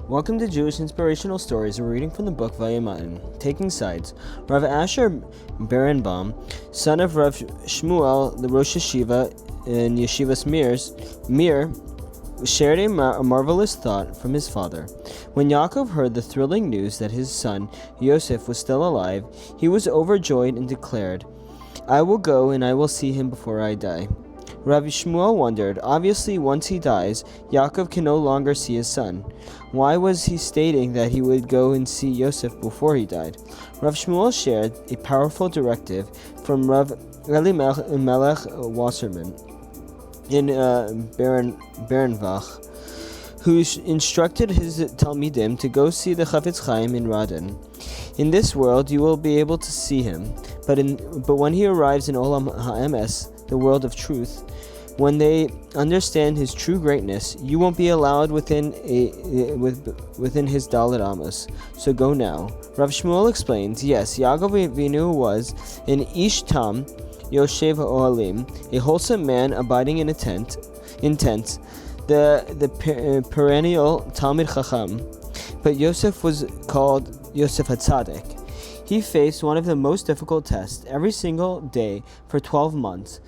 Welcome to Jewish Inspirational Stories. We're reading from the book Vayima'im, Taking Sides. Rav Asher Berenbaum, son of Rav Shmuel, the Rosh Yeshiva in Yeshivas Mir, shared a marvelous thought from his father. When Yaakov heard the thrilling news that his son Yosef was still alive, he was overjoyed and declared, "I will go and I will see him before I die." Rav Shmuel wondered, obviously once he dies, Yaakov can no longer see his son. Why was he stating that he would go and see Yosef before he died? Rav Shmuel shared a powerful directive from Rav Elimelech Wasserman in Berenvach, who instructed his Talmidim to go see the Chafetz Chaim in Radin. In this world you will be able to see him, but when he arrives in Olam HaEmes, the world of truth, when they understand his true greatness, you won't be allowed within his Dalet Amos. So go now. Rav Shmuel explains, yes, Yaakov Avinu was an Ish Tam Yoshev Ohalim, a wholesome man abiding in tents, the perennial Talmid Chacham, but Yosef was called Yosef HaTzadik. He faced one of the most difficult tests every single day for 12 months.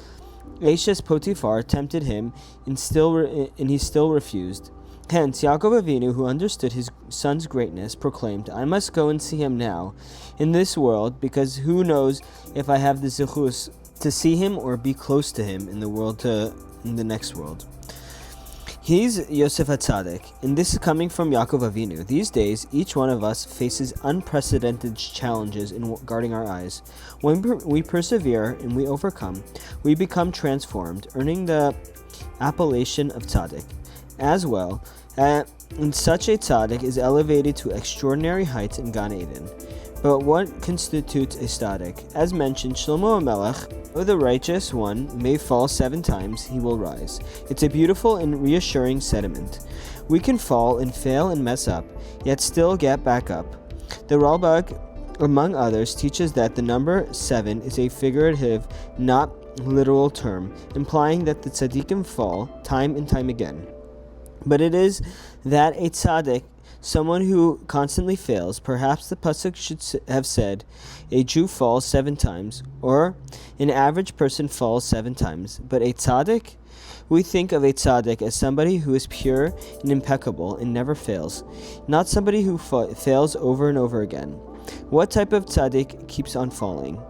Eshes Potiphar tempted him, and he still refused. Hence, Yaakov Avinu, who understood his son's greatness, proclaimed, "I must go and see him now, in this world, because who knows if I have the zichus to see him or be close to him in the next world." He's Yosef HaTzadik, and this is coming from Yaakov Avinu. These days, each one of us faces unprecedented challenges in guarding our eyes. When we persevere and we overcome, we become transformed, earning the appellation of Tzaddik. As well, and such a Tzaddik is elevated to extraordinary heights in Gan Eden. But what constitutes a tzaddik? As mentioned, Shlomo HaMelech, though the righteous one may fall 7 times, he will rise. It's a beautiful and reassuring sentiment. We can fall and fail and mess up, yet still get back up. The Ralbag, among others, teaches that the number 7 is a figurative, not literal term, implying that the tzaddikim fall time and time again. But it is that a tzaddik, someone who constantly fails, perhaps the pasuk should have said, a Jew falls 7 times, or an average person falls 7 times. But a tzaddik? We think of a tzaddik as somebody who is pure and impeccable and never fails, not somebody who fails over and over again. What type of tzaddik keeps on falling?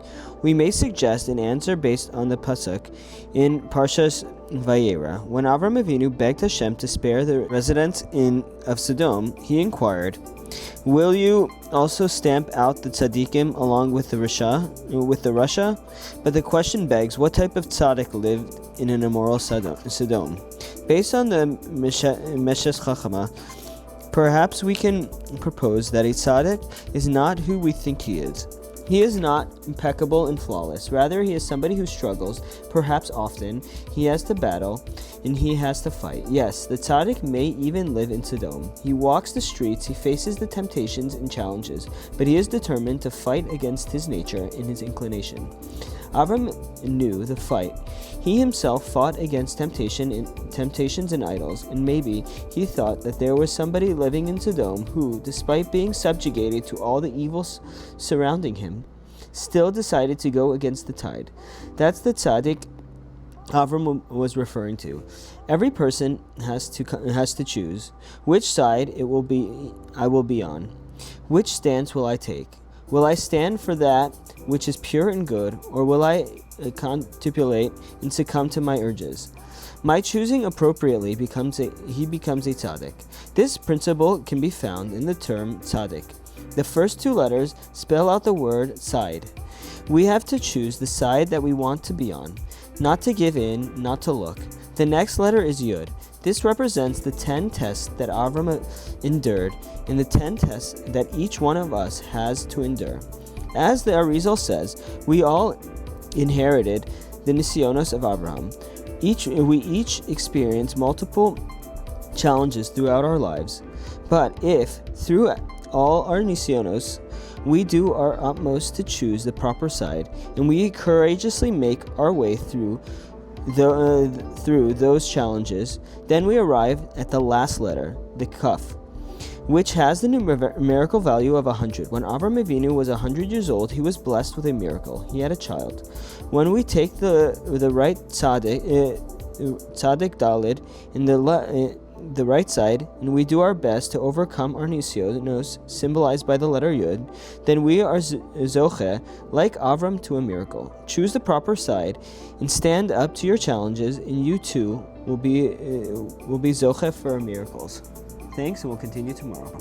We may suggest an answer based on the pasuk in Parshas Vayera. When Avram Avinu begged Hashem to spare the residents of Sodom, he inquired, "Will you also stamp out the tzaddikim along with the Rasha?" But the question begs, what type of tzaddik lived in an immoral Sodom? Based on the Meshes Chachama, perhaps we can propose that a tzaddik is not who we think he is. He is not impeccable and flawless. Rather, he is somebody who struggles, perhaps often. He has to battle, and he has to fight. Yes, the tzaddik may even live in Sodom. He walks the streets, he faces the temptations and challenges, but he is determined to fight against his nature and his inclination. Avram knew the fight. He himself fought against temptations and idols, and maybe he thought that there was somebody living in Sodom who, despite being subjugated to all the evils surrounding him, still decided to go against the tide. That's the tzaddik Avram was referring to. Every person has to choose which side I will be on. Which stance will I take? Will I stand for that which is pure and good, or will I contemplate and succumb to my urges? My choosing appropriately becomes a tzaddik. This principle can be found in the term tzaddik. The first 2 letters spell out the word side. We have to choose the side that we want to be on, not to give in, not to look. The next letter is yud. This represents the 10 tests that Avram endured and the 10 tests that each one of us has to endure. As the Arizal says, we all inherited the nisyonos of Abraham. We each experience multiple challenges throughout our lives. But if, through all our nisyonos, we do our utmost to choose the proper side, and we courageously make our way through those challenges, then we arrive at the last letter, the kaf. which has the numerical value of 100. When Avram Avinu was 100 years old, he was blessed with a miracle. He had a child. When we take the right tzaddik dalid in the right side, and we do our best to overcome our nisyonos, symbolized by the letter Yud, then we are zoche, like Avram, to a miracle. Choose the proper side and stand up to your challenges, and you too will be zoche for miracles. Thanks, and we'll continue tomorrow.